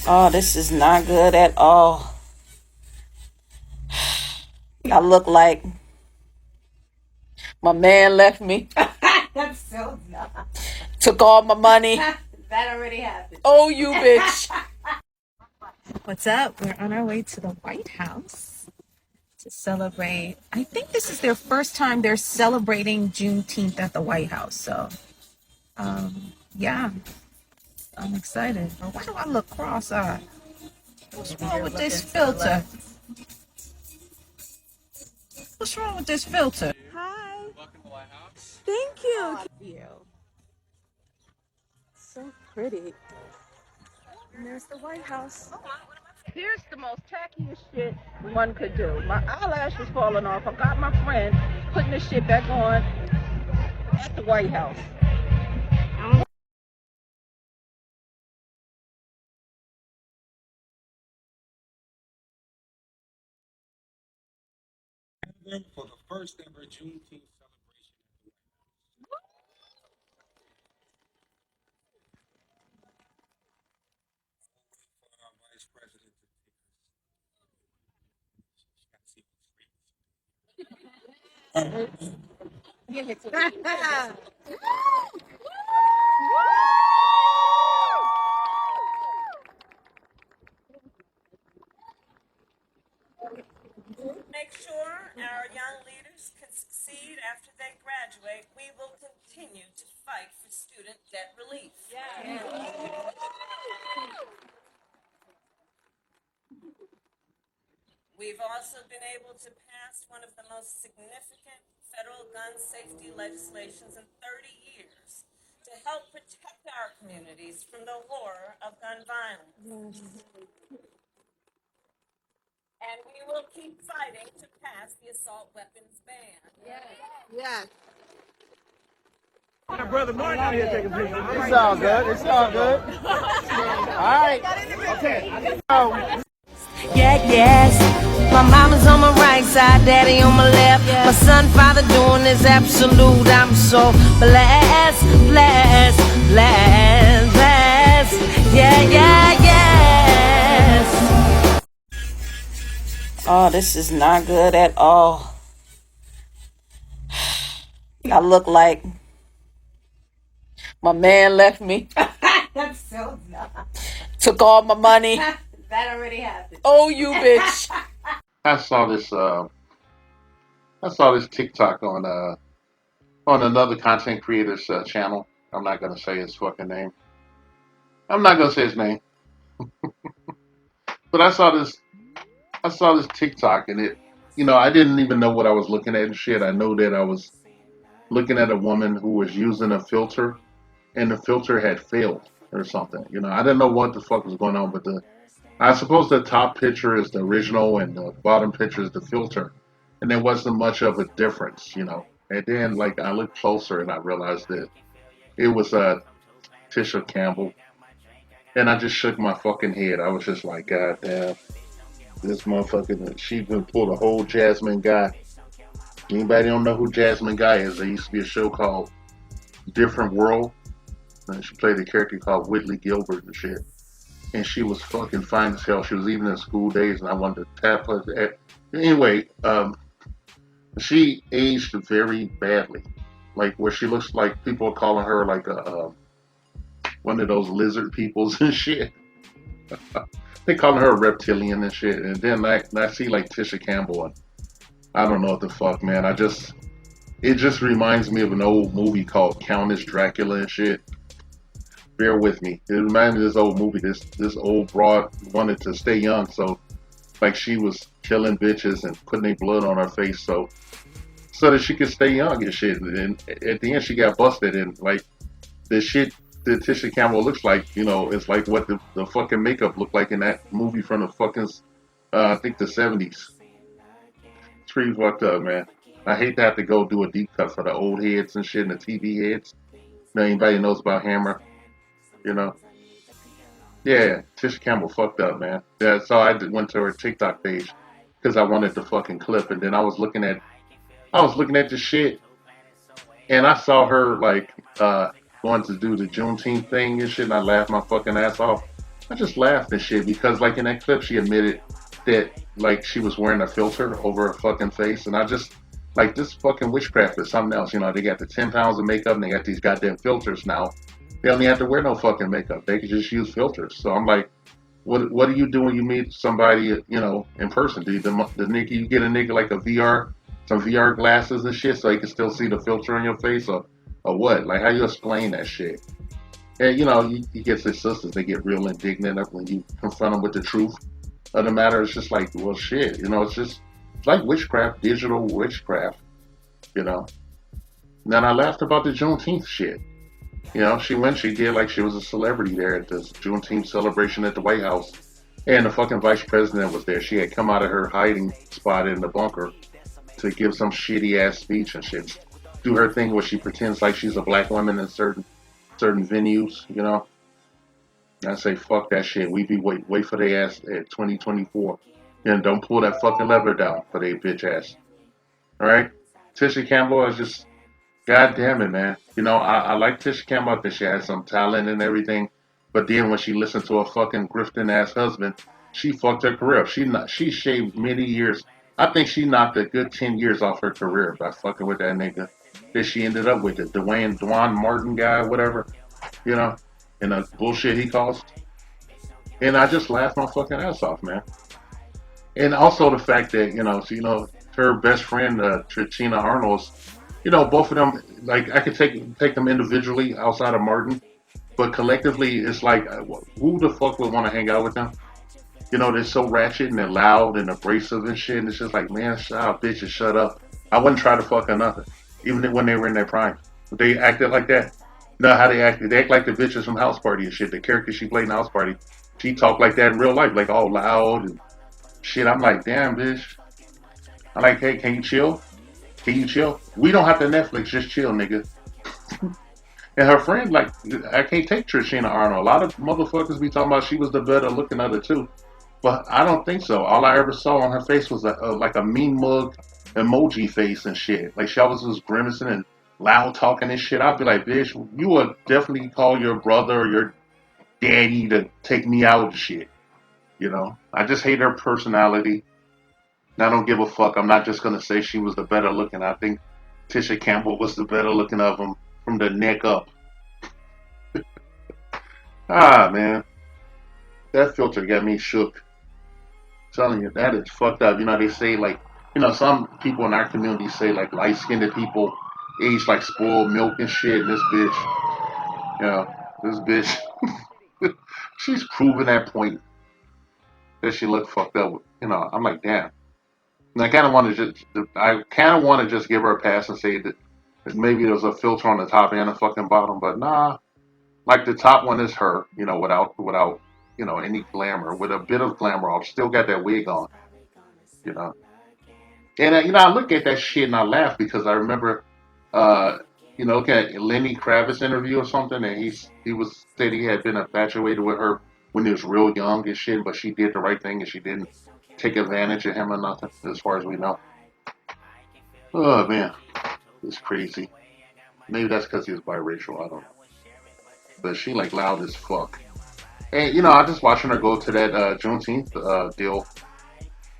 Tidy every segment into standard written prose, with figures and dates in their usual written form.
Oh, this is not good at all. I look like my man left me, That's so dumb. took all my money. That already happened. Oh, you bitch. What's up? We're on our way to the White House to celebrate. I think this is their first time they're celebrating Juneteenth at the White House. So, yeah, I'm excited. Or why do I look cross-eyed? What's wrong with this filter? What's wrong with this filter? Hi. Thank you. You. So pretty. And there's the White House. Here's the most tackiest shit one could do. My eyelash was falling off. I got my friend putting the shit back on at the White House. For the first ever Juneteenth celebration. For our Vice President to take us. She got to see Give it to me. Make sure our young leaders can succeed after they graduate. We will continue to fight for student debt relief. We've also been able to pass one of the most significant federal gun safety legislations in 30 years to help protect our communities from the horror of gun violence. And we will keep fighting to pass the assault weapons ban. Yes. My brother Martin out here taking pictures. It's all good. It's all good. All right. Okay. Yeah, yes. My mama's on my right side, daddy on my left. My son, father doing is absolute. I'm so blessed, blessed, blessed, blessed. Yeah, yeah, yes. Oh, this is not good at all. I look like my man left me, That's so dumb. took all my money. That already happened. Oh, you bitch. I saw this. I saw this TikTok on another content creator's channel. I'm not gonna say his fucking name. I'm not gonna say his name. But I saw this. I saw this TikTok, and it. I didn't even know what I was looking at and shit. I know that I was looking at a woman who was using a filter, and the filter had failed or something. I didn't know what the fuck was going on, but I suppose the top picture is the original, and the bottom picture is the filter, and there wasn't much of a difference. And then, like, I looked closer and I realized that it was Tisha Campbell, and I just shook my fucking head. I was just like, God damn, this motherfucker, she even pulled a whole Jasmine Guy. Anybody don't know who Jasmine Guy is? There used to be a show called Different World, and she played a character called Whitley Gilbert and shit. And she was fucking fine as hell. She was even in school days, and I wanted to tap her. Anyway, she aged very badly, like where she looks like people are calling her like a one of those lizard peoples and shit. They calling her a reptilian and shit. And then I see like Tisha Campbell, and I don't know what the fuck, man. It just reminds me of an old movie called Countess Dracula and shit. Bear with me. It reminds me of this old movie. This old broad wanted to stay young, so like she was killing bitches and putting their blood on her face, so that she could stay young and shit. And at the end, she got busted, and like the shit that Tisha Campbell looks like, it's like what the fucking makeup looked like in that movie from the fucking, I think the 70s. It's pretty fucked up, man. I hate to have to go do a deep cut for the old heads and shit and the TV heads. Now anybody knows about Hammer, you know? Yeah, Tisha Campbell fucked up, man. Yeah, so went to her TikTok page because I wanted the fucking clip, and then I was looking at the shit, and I saw her like going to do the Juneteenth thing and shit, and I laughed my fucking ass off. I just laughed and shit because like in that clip she admitted that like she was wearing a filter over her fucking face, and I just like this fucking witchcraft is something else. You know, they got the 10 pounds of makeup and they got these goddamn filters now. They don't even have to wear no fucking makeup. They can just use filters. So I'm like, what do you do when you meet somebody, you know, in person? Do you, the nigga you get a nigga like a VR, some VR glasses and shit, so you can still see the filter on your face, or what? Like how you explain that shit? And you know, you get his sisters, they get real indignant when you confront them with the truth of the matter. It's just like, well, shit, you know, it's like witchcraft, digital witchcraft, you know. And then I laughed about the Juneteenth shit. You know, she did like she was a celebrity there at this Juneteenth celebration at the White House. And the fucking vice president was there. She had come out of her hiding spot in the bunker to give some shitty ass speech and shit. Do her thing where she pretends like she's a black woman in certain venues, you know. And I say, fuck that shit. We be wait for their ass at 2024. And don't pull that fucking lever down for their bitch ass. Alright? Tisha Campbell is just, god damn it, man. You know, I like Tisha Campbell that she has some talent and everything. But then when she listened to a fucking grifting ass husband, she fucked her career up. She shaved many years. I think she knocked a good 10 years off her career by fucking with that nigga that she ended up with, the Dwan Martin guy, whatever, you know, and the bullshit he caused. And I just laughed my fucking ass off, man. And also the fact that, her best friend, Trina Arnold's, both of them, like, I could take them individually outside of Martin, but collectively, it's like, who the fuck would want to hang out with them? You know, they're so ratchet and they're loud and abrasive and shit. And it's just like, man, shut up, bitches, shut up. I wouldn't try to fuck her nothing, even when they were in their prime. They acted like that. You know how they acted? They act like the bitches from House Party and shit. The character she played in House Party, she talked like that in real life, like all loud and shit. I'm like, damn, bitch. I'm like, hey, can you chill? Can you chill? We don't have to Netflix, just chill, nigga. And her friend, like, I can't take Trishina Arnold. A lot of motherfuckers be talking about she was the better looking of the two. But I don't think so. All I ever saw on her face was like a mean mug emoji face and shit. Like she always was grimacing and loud talking and shit. I'd be like, bitch, you would definitely call your brother or your daddy to take me out and shit. You know? I just hate her personality. And I don't give a fuck. I'm not just going to say she was the better looking. I think Tisha Campbell was the better looking of them from the neck up. Ah, man. That filter got me shook. Telling you, that is fucked up. You know, they say like, some people in our community say like light-skinned people age like spoiled milk and shit. And this bitch, this bitch, she's proven that point that she looked fucked up. I'm like, damn. And I kind of want to just give her a pass and say that maybe there's a filter on the top and a fucking bottom, but nah. Like the top one is her, without any glamour, with a bit of glamour off. Still got that wig on, you know. And I look at that shit and I laugh because I remember, okay, Lenny Kravitz interview or something, and he was said he had been infatuated with her when he was real young and shit, but she did the right thing and she didn't take advantage of him or nothing, as far as we know. Oh man, it's crazy. Maybe that's because he was biracial. I don't know. But she like loud as fuck. And I just watching her go to that Juneteenth deal,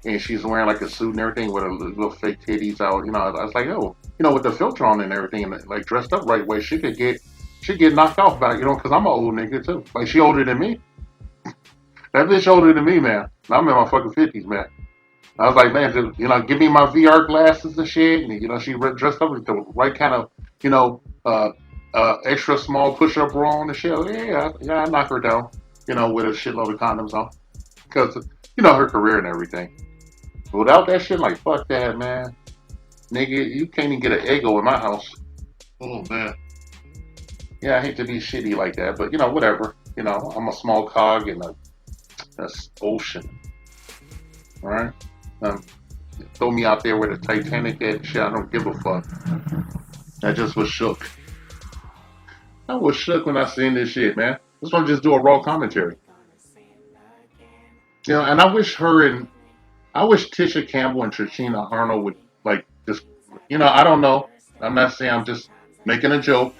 and she's wearing like a suit and everything with her little fake titties out. I was like, oh, with the filter on and everything, and like dressed up right way, she get knocked off by because I'm an old nigga too. Like she older than me. That bitch older than me, man. I'm in my fucking 50s, man. I was like, man, give me my VR glasses and shit, and she dressed up with the right kind of, extra small push-up bra on and shit. Yeah, I knock her down, with a shitload of condoms on, because her career and everything. But without that shit, like fuck that, man, nigga, you can't even get an Eggo in my house. Oh man, yeah, I hate to be shitty like that, but whatever. I'm a small cog in a ocean. All right, throw me out there with a Titanic and shit. I don't give a fuck. I just was shook. I was shook when I seen this shit, man. This one just do a raw commentary. And I wish Tisha Campbell and Trishina Arnold would like just, I don't know. I'm not saying, I'm just making a joke,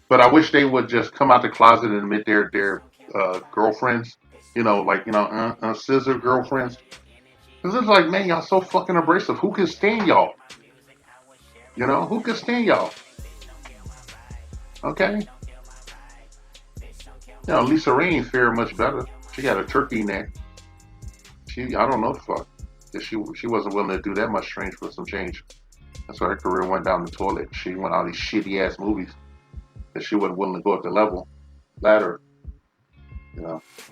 but I wish they would just come out the closet and admit they're girlfriends, scissor girlfriends. Cause it's like, man, y'all so fucking abrasive. Who can stand y'all? Who can stand y'all? Okay. Lisa Ray ain't fared much better. She got a turkey neck. I don't know the fuck. She wasn't willing to do that much change for some change. That's why her career went down the toilet. She went all these shitty ass movies that she wasn't willing to go up the ladder.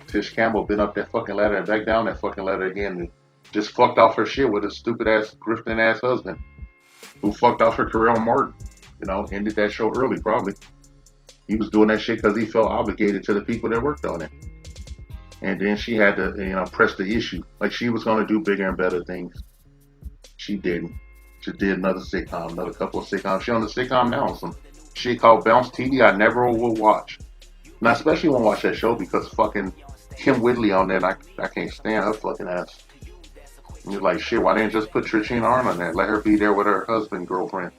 Tish Campbell been up that fucking ladder and back down that fucking ladder again and just fucked off her shit with a stupid ass, grifting ass husband who fucked off her career on Martin. Ended that show early probably. He was doing that shit because he felt obligated to the people that worked on it. And then she had to, press the issue. Like she was going to do bigger and better things. She didn't. She did another couple of sitcoms. She on the sitcom now on some shit called Bounce TV I never will watch. And I especially won't watch that show because fucking Kim Whitley on that, I can't stand her fucking ass. And you're like, shit, why didn't you just put Trachina Arnold on there? Let her be there with her husband, girlfriend.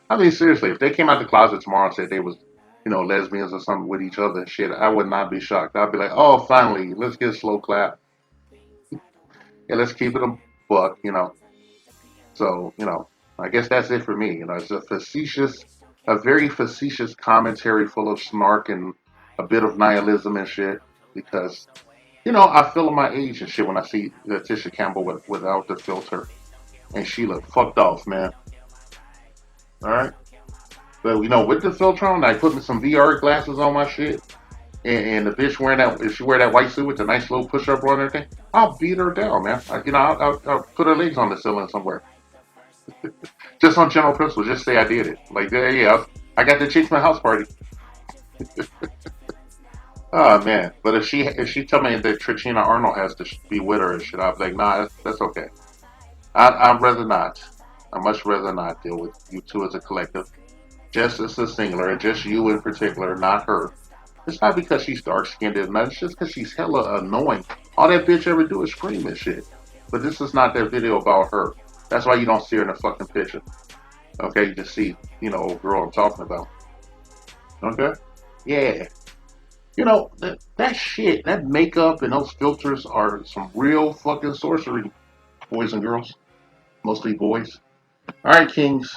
I mean, seriously, if they came out the closet tomorrow and said they was, lesbians or something with each other and shit, I would not be shocked. I'd be like, oh, finally, let's get a slow clap. Yeah, let's keep it a buck, So, I guess that's it for me. It's a very facetious commentary full of snark and a bit of nihilism and shit. Because, I feel my age and shit when I see Tisha Campbell without the filter. And she looked fucked off, man. Alright? But, with the filter on, I put some VR glasses on my shit. And the bitch if she wear that white suit with the nice little push-up bra and everything, I'll beat her down, man. I'll put her legs on the ceiling somewhere. Just on general principle, just say I did it. Like, yeah, I got the chicks in my house party. Oh man! But if she tell me that Trachina Arnold has to be with her and shit, I'll be like, nah, that's okay. I'd rather not. I much rather not deal with you two as a collective, just as a singular, and just you in particular, not her. It's not because she's dark skinned and nothing. It's just because she's hella annoying. All that bitch ever do is scream and shit. But this is not that video about her. That's why you don't see her in the fucking picture. Okay, you just see, old girl I'm talking about. Okay? Yeah. That shit, that makeup and those filters are some real fucking sorcery, boys and girls. Mostly boys. Alright, kings.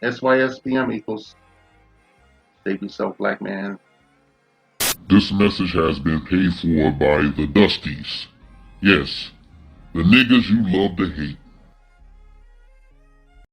SYSBM equals. Save yourself, black man. This message has been paid for by the Dusties. Yes, the niggas you love to hate.